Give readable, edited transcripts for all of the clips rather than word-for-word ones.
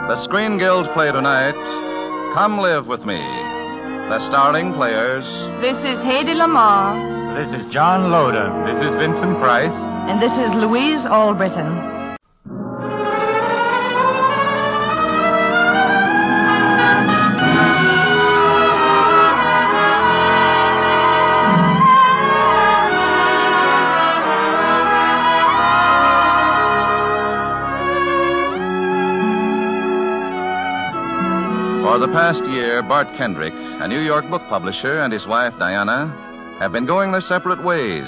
The Screen Guild play tonight, Come Live With Me. The starring players. This is Hedy Lamarr. This is John Loder. This is Vincent Price. And this is Louise Allbritton. For the past year, Bart Kendrick, a New York book publisher, and his wife, Diana, have been going their separate ways.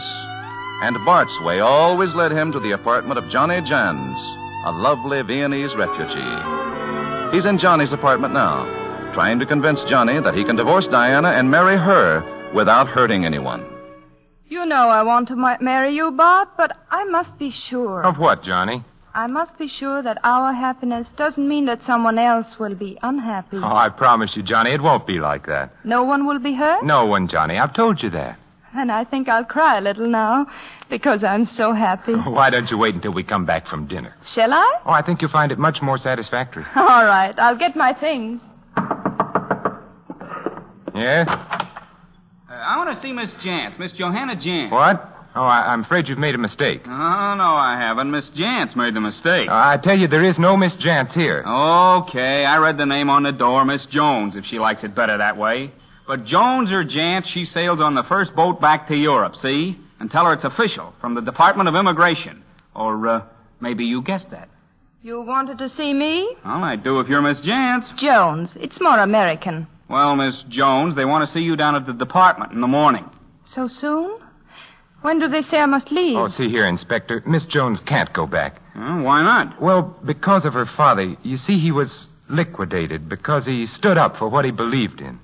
And Bart's way always led him to the apartment of Johnny Jans, a lovely Viennese refugee. He's in Johnny's apartment now, trying to convince Johnny that he can divorce Diana and marry her without hurting anyone. You know I want to marry you, Bart, but I must be sure. Of what, Johnny? I must be sure that our happiness doesn't mean that someone else will be unhappy. Oh, I promise you, Johnny, it won't be like that. No one will be hurt? No one, Johnny. I've told you that. And I think I'll cry a little now because I'm so happy. Why don't you wait until we come back from dinner? Shall I? Oh, I think you'll find it much more satisfactory. All right. I'll get my things. Yes? I want to see Miss Jantz, Miss Johanna Jantz. What? Oh, I'm afraid you've made a mistake. Oh, no, I haven't. Miss Jantz made the mistake. I tell you, there is no Miss Jantz here. Okay, I read the name on the door, Miss Jones, if she likes it better that way. But Jones or Jantz, she sailed on the first boat back to Europe, see? And tell her it's official, from the Department of Immigration. Or, maybe you guessed that. You wanted to see me? Well, I do if you're Miss Jantz. Jones. It's more American. Well, Miss Jones, they want to see you down at the department in the morning. So soon? When do they say I must leave? Oh, see here, Inspector. Miss Jones can't go back. Why not? Well, because of her father. You see, he was liquidated because he stood up for what he believed in.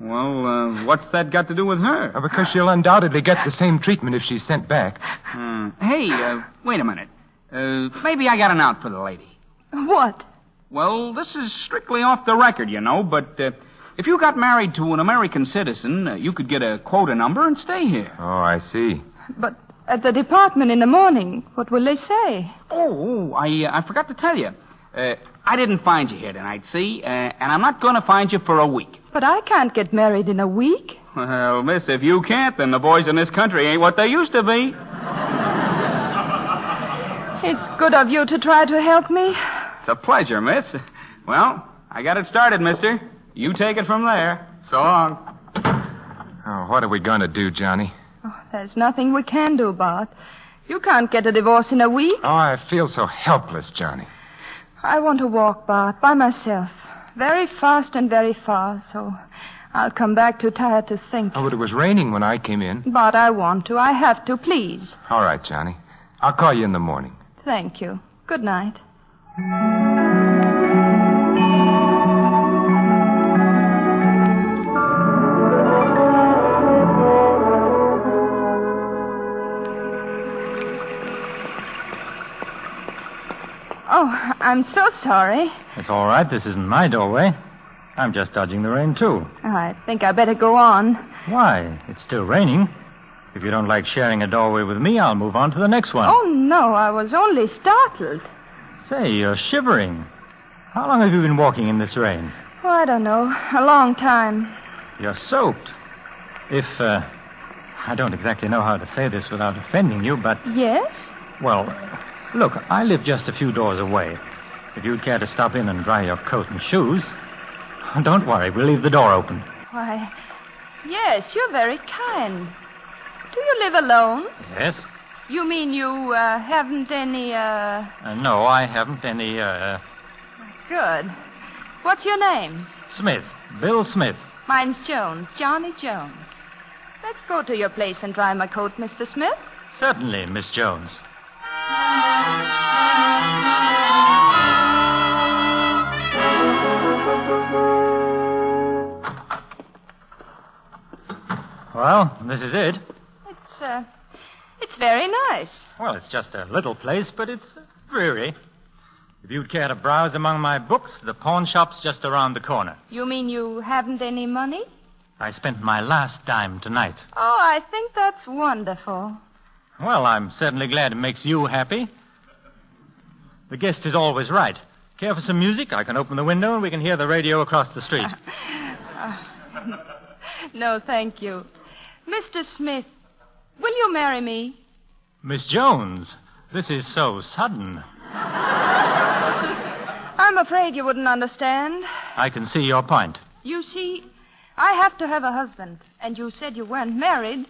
Well, what's that got to do with her? Because she'll undoubtedly get the same treatment if she's sent back. Hey, wait a minute. Maybe I got an out for the lady. What? Well, this is strictly off the record, you know, but if you got married to an American citizen, you could get a quota number and stay here. Oh, I see. But at the department in the morning, what will they say? Oh, I forgot to tell you. I didn't find you here tonight, see? And I'm not going to find you for a week. But I can't get married in a week. Well, miss, if you can't, then the boys in this country ain't what they used to be. It's good of you to try to help me. It's a pleasure, miss. Well, I got it started, mister. You take it from there. So long. Oh, what are we going to do, Johnny? Oh, there's nothing we can do, Bart. You can't get a divorce in a week. Oh, I feel so helpless, Johnny. I want to walk, Bart, by myself. Very fast and very far, so I'll come back too tired to think. Oh, but it was raining when I came in. But I want to. I have to, please. All right, Johnny. I'll call you in the morning. Thank you. Good night. Oh, I'm so sorry. It's all right. This isn't my doorway. I'm just dodging the rain, too. I think I better go on. Why? It's still raining. If you don't like sharing a doorway with me, I'll move on to the next one. Oh, no, I was only startled. Say, you're shivering. How long have you been walking in this rain? Oh, I don't know. A long time. You're soaked. I don't exactly know how to say this without offending you, but... Yes? Well, look, I live just a few doors away. If you'd care to stop in and dry your coat and shoes... Don't worry, we'll leave the door open. Why, yes, you're very kind. Do you live alone? Yes? You mean you haven't any, No, I haven't any, Good. What's your name? Smith. Bill Smith. Mine's Jones. Johnny Jones. Let's go to your place and dry my coat, Mr. Smith. Certainly, Miss Jones. Well, this is it. It's very nice. Well, it's just a little place, but it's dreary. If you'd care to browse among my books, the pawn shop's just around the corner. You mean you haven't any money? I spent my last dime tonight. Oh, I think that's wonderful. Well, I'm certainly glad it makes you happy. The guest is always right. Care for some music? I can open the window and we can hear the radio across the street. No, thank you. Mr. Smith, will you marry me? Miss Jones, this is so sudden. I'm afraid you wouldn't understand. I can see your point. You see, I have to have a husband, and you said you weren't married.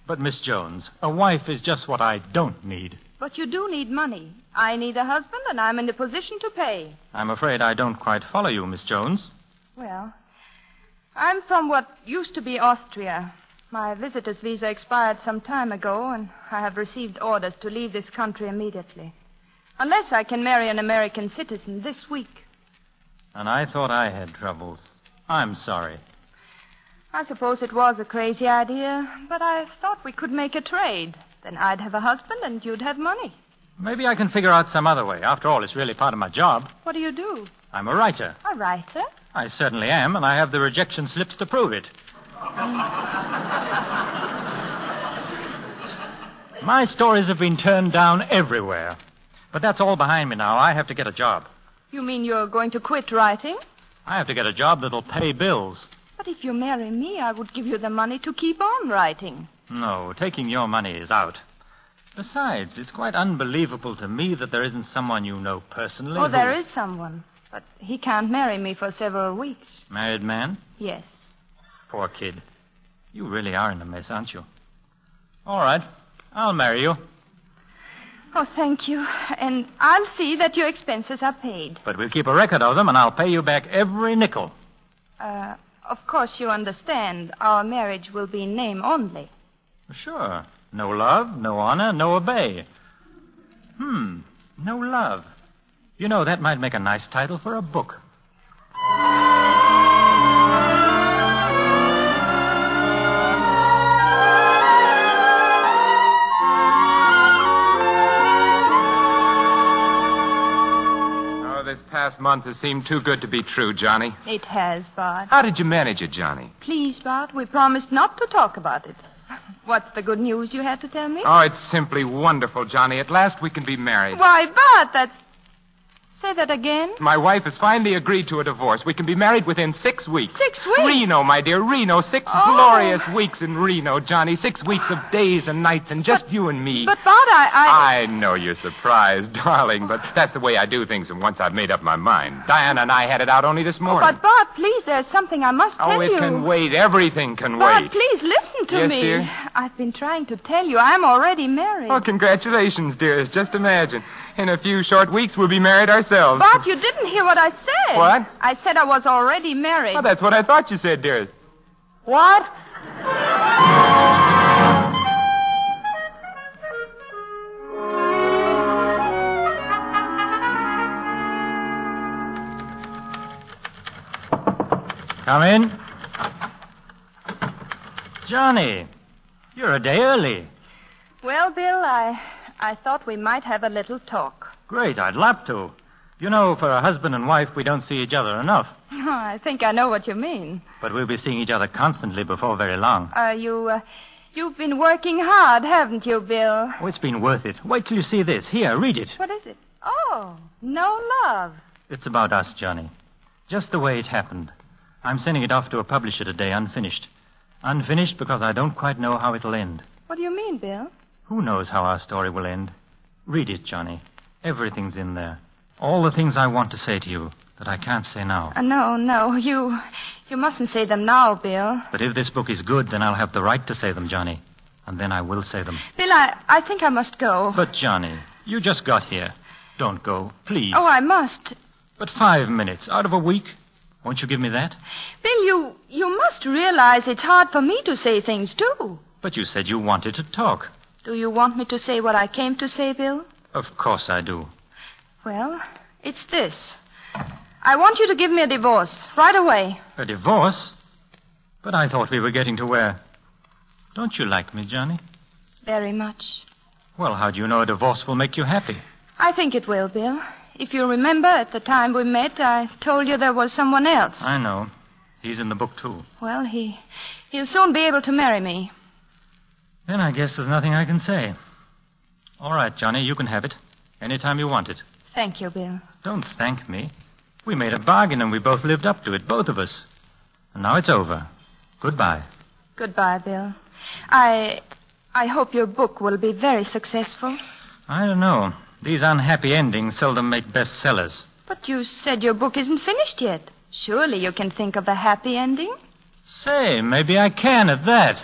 But, Miss Jones, a wife is just what I don't need. But you do need money. I need a husband, and I'm in the position to pay. I'm afraid I don't quite follow you, Miss Jones. Well, I'm from what used to be Austria. My visitor's visa expired some time ago, and I have received orders to leave this country immediately. Unless I can marry an American citizen this week. And I thought I had troubles. I'm sorry. I suppose it was a crazy idea, but I thought we could make a trade. Then I'd have a husband and you'd have money. Maybe I can figure out some other way. After all, it's really part of my job. What do you do? I'm a writer. A writer? I certainly am, and I have the rejection slips to prove it. My stories have been turned down everywhere. But that's all behind me now. I have to get a job. You mean you're going to quit writing? I have to get a job that'll pay bills. But if you marry me, I would give you the money to keep on writing. No, taking your money is out. Besides, it's quite unbelievable to me that there isn't someone you know personally. Oh, there is someone. But he can't marry me for several weeks. Married man? Yes. Poor kid. You really are in a mess, aren't you? All right. I'll marry you. Oh, thank you. And I'll see that your expenses are paid. But we'll keep a record of them, and I'll pay you back every nickel. Of course you understand. Our marriage will be in name only. Sure. No love, no honor, no obey. No love. You know, that might make a nice title for a book. This past month has seemed too good to be true, Johnny. It has, Bart. How did you manage it, Johnny? Please, Bart, we promised not to talk about it. What's the good news you had to tell me? Oh, it's simply wonderful, Johnny. At last we can be married. Why, Bart, that's... Say that again. My wife has finally agreed to a divorce. We can be married within 6 weeks. 6 weeks? Reno, my dear, Reno. 6 glorious weeks in Reno, Johnny. 6 weeks of days and nights and just you and me. But, Bart, I know you're surprised, darling, but that's the way I do things, and once I've made up my mind. Diana and I had it out only this morning. But, Bart, please, there's something I must tell you. Oh, it can wait. Everything can Bart, wait. please, listen to Yes, me. dear? I've been trying to tell you. I'm already married. Oh, congratulations, dearest. Just imagine. In a few short weeks, we'll be married ourselves. Bart, you didn't hear what I said. What? I said I was already married. Oh, that's what I thought you said, dearest. What? Come in. Johnny, you're a day early. Well, Bill, I thought we might have a little talk. Great, I'd love to. You know, for a husband and wife, we don't see each other enough. Oh, I think I know what you mean. But we'll be seeing each other constantly before very long. You've been working hard, haven't you, Bill? Oh, it's been worth it. Wait till you see this. Here, read it. What is it? Oh, no love. It's about us, Johnny. Just the way it happened. I'm sending it off to a publisher today, unfinished. Unfinished because I don't quite know how it'll end. What do you mean, Bill? Who knows how our story will end? Read it, Johnny. Everything's in there. All the things I want to say to you that I can't say now. No. You mustn't say them now, Bill. But if this book is good, then I'll have the right to say them, Johnny. And then I will say them. Bill, I think I must go. But, Johnny, you just got here. Don't go, please. Oh, I must. But 5 minutes out of a week? Won't you give me that? Bill, you must realize it's hard for me to say things, too. But you said you wanted to talk. Do you want me to say what I came to say, Bill? Of course I do. Well, it's this. I want you to give me a divorce, right away. A divorce? But I thought we were getting to where... Don't you like me, Johnny? Very much. Well, how do you know a divorce will make you happy? I think it will, Bill. If you remember, at the time we met, I told you there was someone else. I know. He's in the book, too. Well, he'll soon be able to marry me. Then I guess there's nothing I can say. All right, Johnny, you can have it. Anytime you want it. Thank you, Bill. Don't thank me. We made a bargain and we both lived up to it, both of us. And now it's over. Goodbye. Goodbye, Bill. I hope your book will be very successful. I don't know. These unhappy endings seldom make bestsellers. But you said your book isn't finished yet. Surely you can think of a happy ending? Say, maybe I can at that.